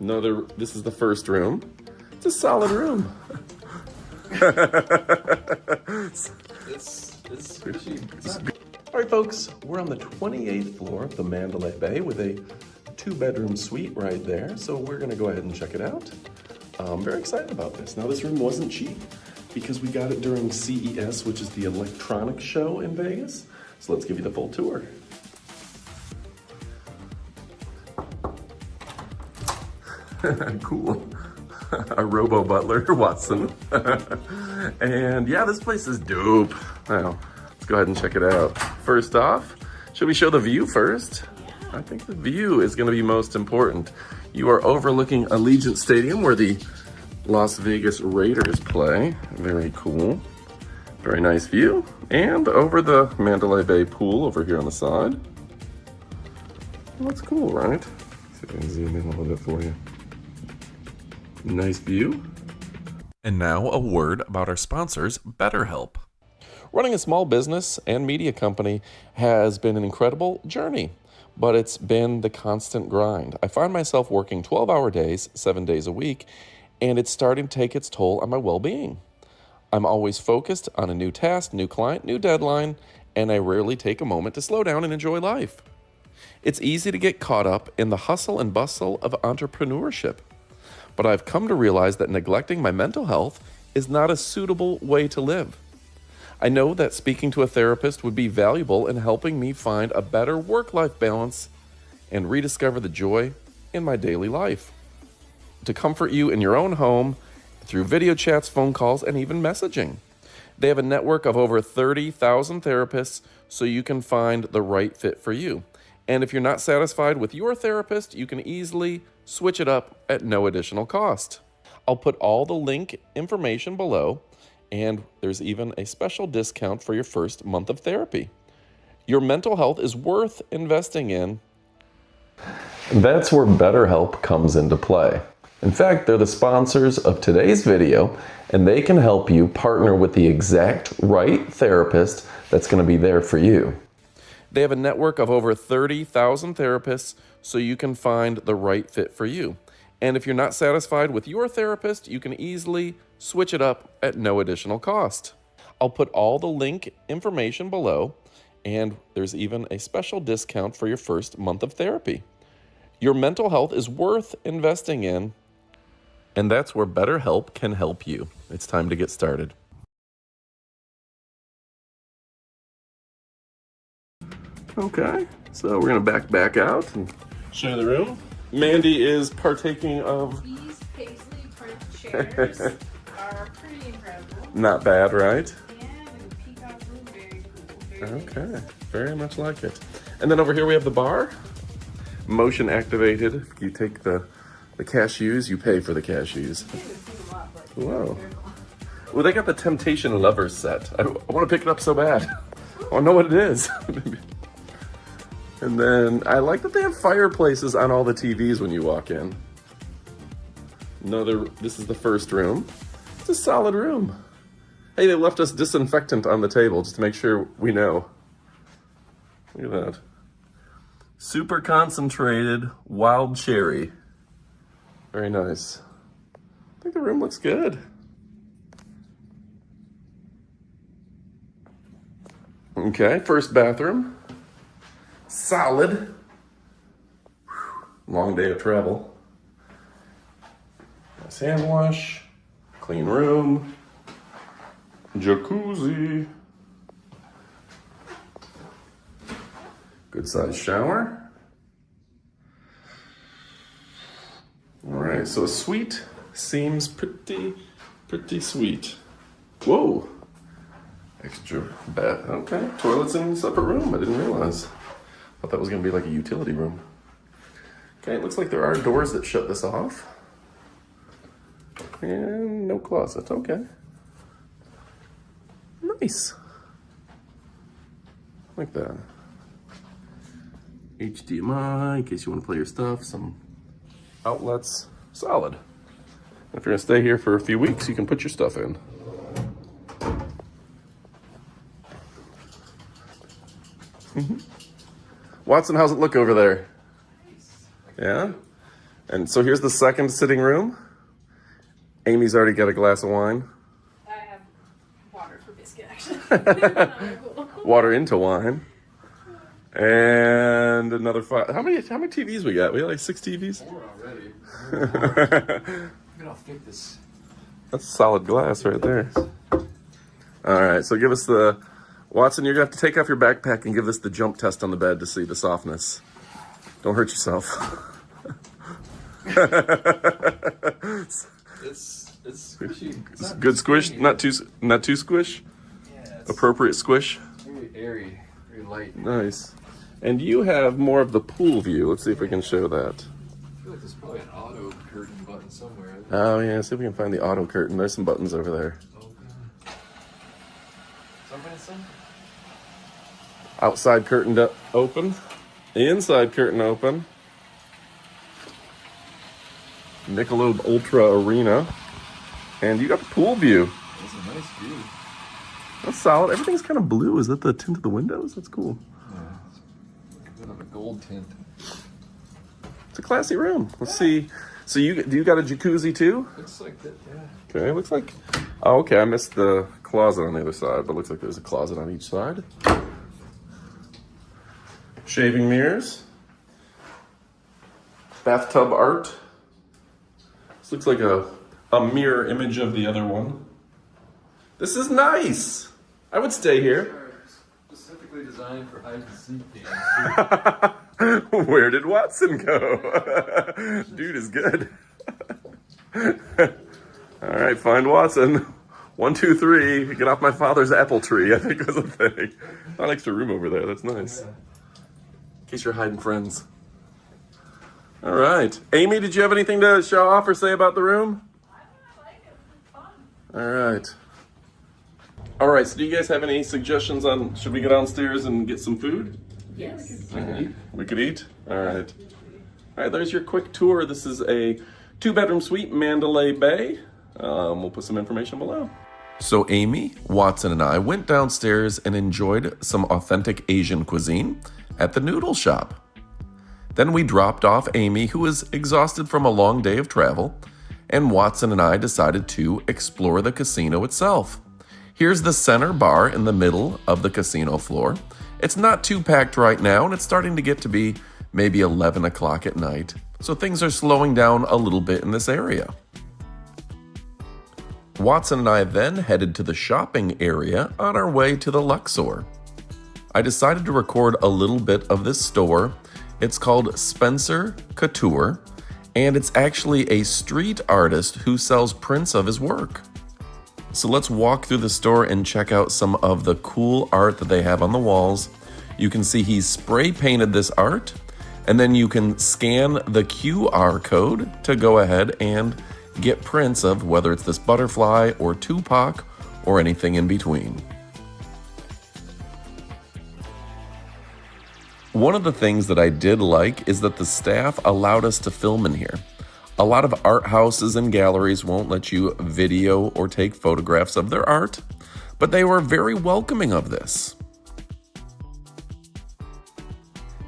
No, this is the first room. It's a solid room. It's pretty cheap. All right, folks, we're on the 28th floor of the Mandalay Bay with a 2-bedroom suite right there. So we're gonna go ahead and check it out. I'm very excited about this. Now, this room wasn't cheap because we got it during CES, which is the electronics show in Vegas. So let's give you the full tour. Cool. A robo butler, Watson. And yeah, this place is dope. Now, let's go ahead and check it out. First off, should we show the view first? I think the view is gonna be most important. You are overlooking Allegiant Stadium where the Las Vegas Raiders play. Very cool. Very nice view. And over the Mandalay Bay pool over here on the side. Well, that's cool, right? See if I can zoom in a little bit for you. Nice view. And now a word about our sponsors, BetterHelp. Running a small business and media company has been an incredible journey, but it's been the constant grind. I find myself working 12-hour days, 7 days a week, and it's starting to take its toll on my well-being. I'm always focused on a new task, new client, new deadline, and I rarely take a moment to slow down and enjoy life. It's easy to get caught up in the hustle and bustle of entrepreneurship. But I've come to realize that neglecting my mental health is not a suitable way to live. I know that speaking to a therapist would be valuable in helping me find a better work-life balance and rediscover the joy in my daily life. To comfort you in your own home through video chats, phone calls, and even messaging. They have a network of over 30,000 therapists so you can find the right fit for you. And if you're not satisfied with your therapist, you can easily switch it up at no additional cost. I'll put all the link information below, and there's even a special discount for your first month of therapy. Your mental health is worth investing in. That's where BetterHelp comes into play. In fact, they're the sponsors of today's video, and they can help you partner with the exact right therapist that's going to be there for you. They have a network of over 30,000 therapists so you can find the right fit for you. And if you're not satisfied with your therapist, you can easily switch it up at no additional cost. I'll put all the link information below, and there's even a special discount for your first month of therapy. Your mental health is worth investing in, and that's where BetterHelp can help you. It's time to get started. Okay, so we're gonna back out and show you the room. Mandy is partaking of... These paisley print chairs are pretty incredible. Not bad, right? Yeah, and the peacock room, very cool. Very Okay, very much like it. And then over here we have the bar. Motion activated. You take the cashews, you pay for the cashews. Whoa. Well, they got the Temptation Lovers set. I want to pick it up so bad. I want to know what it is. And then I like that they have fireplaces on all the TVs when you walk in. No, this is the first room. It's a solid room. Hey, they left us disinfectant on the table just to make sure we know. Look at that. Super concentrated wild cherry. Very nice. I think the room looks good. Okay, first bathroom. Solid. Long day of travel. Nice hand wash. Clean room. Jacuzzi. Good sized shower. All right, so a suite seems pretty sweet. Whoa. Extra bed. Okay, toilets in a separate room. I didn't realize. Thought that was gonna be like a utility room. Okay, it looks like there are doors that shut this off. And no closet, okay. Nice. Like that. HDMI, in case you want to play your stuff, some outlets, solid. If you're gonna stay here for a few weeks, you can put your stuff in. Watson, how's it look over there? nice. Yeah? And so here's the second sitting room. Amy's already got a glass of wine. I have water for biscuit, actually. Water into wine. And another 5. How many TVs we got? We got like 6 TVs? 4 already. Look at how thick this. That's solid glass right there. All right, so give us the... Watson, you're going to have to take off your backpack and give us the jump test on the bed to see the softness. Don't hurt yourself. It's squishy. It's good squish, not too squish. Yeah, it's Appropriate squish. very airy, very light. Nice. And you have more of the pool view. Let's see if we can show that. I feel like there's probably an auto curtain button somewhere. Oh yeah, see if we can find the auto curtain. There's some buttons over there. Open. Something in some? Outside curtain open. Inside curtain open. Michelob Ultra Arena. And you got the pool view. That's a nice view. That's solid. Everything's kind of blue. Is that the tint of the windows? That's cool. Yeah, it's a bit of a gold tint. It's a classy room. Let's see. So you got a jacuzzi too? Looks like that, yeah. Okay, looks like... Oh, okay, I missed the closet on the other side, but it looks like there's a closet on each side. Shaving mirrors. Bathtub art. This looks like a mirror image of the other one. This is nice. I would stay here. Specifically designed for hide and seek games. Where did Watson go? Dude is good. All right, find Watson. 1, 2, 3. Get off my father's apple tree, I think was the thing. An extra room over there. That's nice. In case you're hiding friends. All right. Amy, did you have anything to show off or say about the room? I like it. It's fun. All right. All right, so do you guys have any suggestions on, should we go downstairs and get some food? Yes. We could eat? All right. All right, there's your quick tour. This is a 2-bedroom suite, Mandalay Bay. We'll put some information below. So Amy, Watson, and I went downstairs and enjoyed some authentic Asian cuisine at the noodle shop. Then we dropped off Amy, who was exhausted from a long day of travel, and Watson and I decided to explore the casino itself. Here's the center bar in the middle of the casino floor. It's not too packed right now, and it's starting to get to be maybe 11 o'clock at night, so things are slowing down a little bit in this area. Watson and I then headed to the shopping area on our way to the Luxor. I decided to record a little bit of this store. It's called Spencer Couture, and it's actually a street artist who sells prints of his work. So let's walk through the store and check out some of the cool art that they have on the walls. You can see he's spray painted this art, and then you can scan the QR code to go ahead and get prints of whether it's this butterfly or Tupac or anything in between. One of the things that I did like is that the staff allowed us to film in here. A lot of art houses and galleries won't let you video or take photographs of their art, but they were very welcoming of this.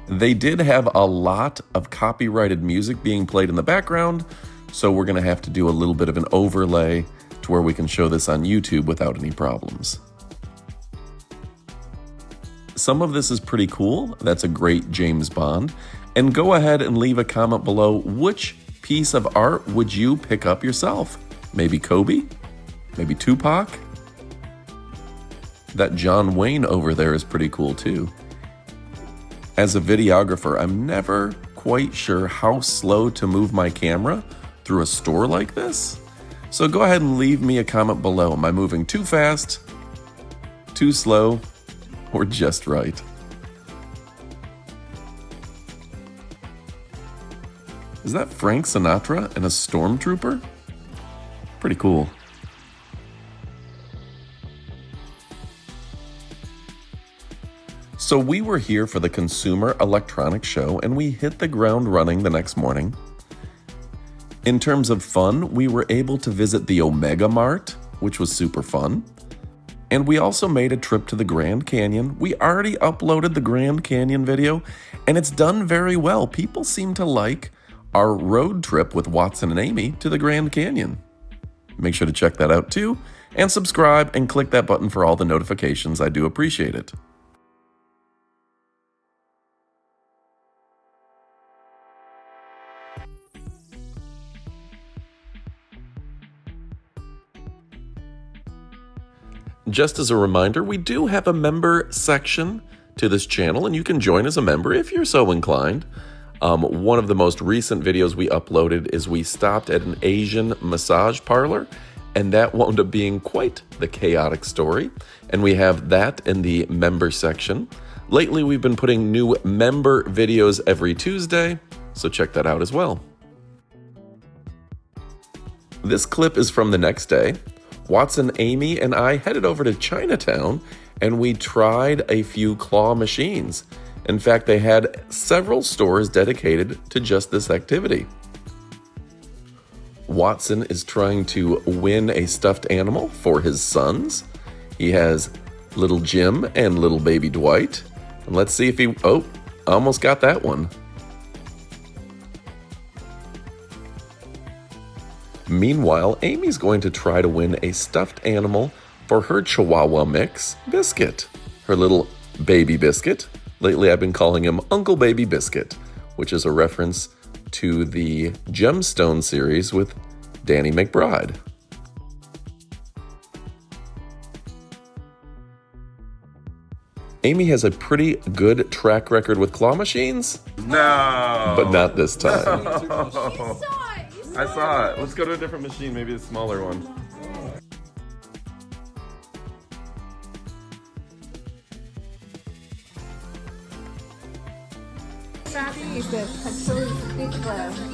They did have a lot of copyrighted music being played in the background, so we're going to have to do a little bit of an overlay to where we can show this on YouTube without any problems. Some of this is pretty cool. That's a great James Bond. And go ahead and leave a comment below, which piece of art would you pick up yourself? Maybe Kobe? Maybe Tupac? That John Wayne over there is pretty cool too. As a videographer, I'm never quite sure how slow to move my camera through a store like this. So go ahead and leave me a comment below. Am I moving too fast, too slow, or just right? Is that Frank Sinatra and a stormtrooper? Pretty cool. So we were here for the Consumer Electronics Show, and we hit the ground running the next morning. In terms of fun, we were able to visit the Omega Mart, which was super fun. And we also made a trip to the Grand Canyon. We already uploaded the Grand Canyon video, and it's done very well. People seem to like our road trip with Watson and Amy to the Grand Canyon. Make sure to check that out too, and subscribe and click that button for all the notifications. I do appreciate it. Just as a reminder, we do have a member section to this channel, and you can join as a member if you're so inclined. One of the most recent videos we uploaded is we stopped at an Asian massage parlor, and that wound up being quite the chaotic story, and we have that in the member section. Lately, we've been putting new member videos every Tuesday, so check that out as well. This clip is from the next day. Watson, Amy, and I headed over to Chinatown, and we tried a few claw machines. In fact, they had several stores dedicated to just this activity. Watson is trying to win a stuffed animal for his sons. He has little Jim and little baby Dwight. And let's see if he... Oh, almost got that one. Meanwhile, Amy's going to try to win a stuffed animal for her Chihuahua mix, Biscuit, her little baby Biscuit. Lately, I've been calling him Uncle Baby Biscuit, which is a reference to the Gemstone series with Danny McBride. Amy has a pretty good track record with claw machines. No. But not this time. I saw it. Let's go to a different machine, maybe a smaller one.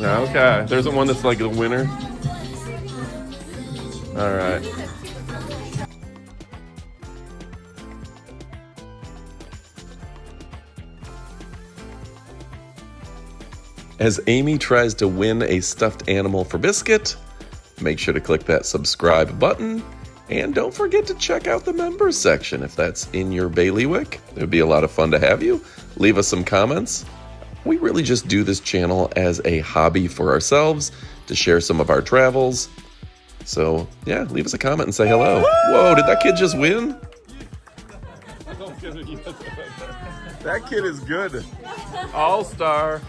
Okay, there's one that's like a winner. All right. As Amy tries to win a stuffed animal for Biscuit, make sure to click that subscribe button, and don't forget to check out the members section if that's in your bailiwick. It would be a lot of fun to have you. Leave us some comments. We really just do this channel as a hobby for ourselves, to share some of our travels. So yeah, leave us a comment and say hello. Whoa, did that kid just win? That kid is good. All-star.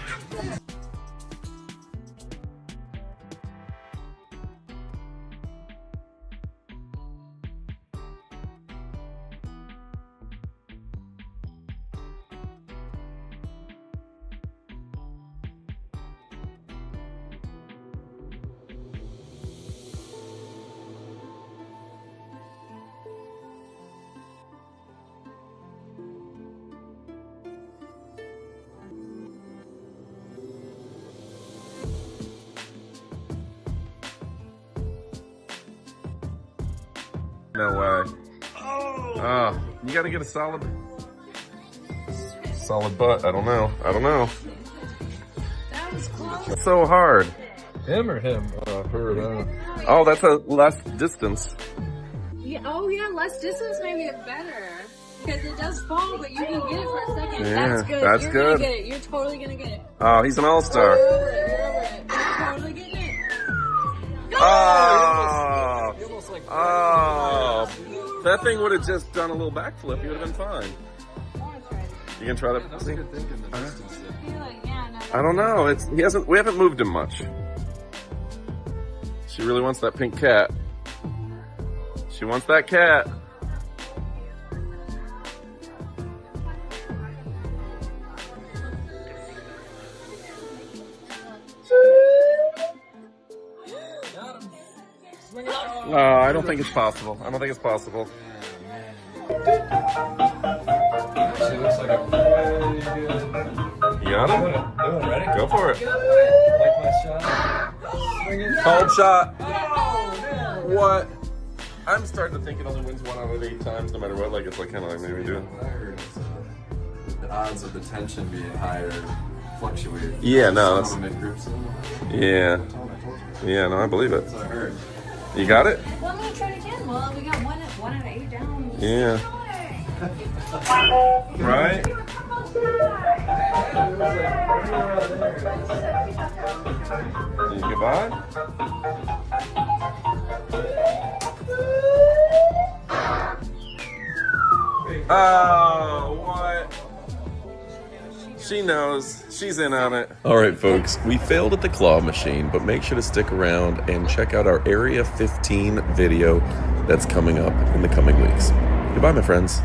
No way. Oh, you gotta get a solid butt. I don't know. That was close. It's so hard. Him or him? Her. Oh, that's a less distance. Yeah, oh yeah, less distance may be better. Because it does fall, but you can get it for a second. Yeah, That's good. that's You're good. gonna get it. You're totally gonna get it. Oh, he's an all-star. You're over it. You're totally getting it. Oh, He almost like. oh. That thing would have just done a little backflip. You would have been fine. You can try that. That's See? good thinking. The distance. I don't know. We haven't moved him much. She really wants that pink cat. She wants that cat. Oh, I don't think it's possible. Actually, looks like a pretty good. You got him? Doing ready? Go for it. Like my shot. Swing it. Hold shot. Oh, man. What? I'm starting to think it only wins 1 out of 8 times, no matter what. Like it's like kind of like maybe do. I heard the odds of the tension being higher fluctuate. Yeah, no, Some of them in groups and what? Yeah, I told you. yeah, no, I believe it. That's what I heard. You got it? Well, I'm gonna try it again. Well, we got one out of 8 down. Yeah. Right? Goodbye. Oh, what? She knows. She's in on it. All right, folks, we failed at the claw machine, but make sure to stick around and check out our Area 15 video that's coming up in the coming weeks. Goodbye, my friends.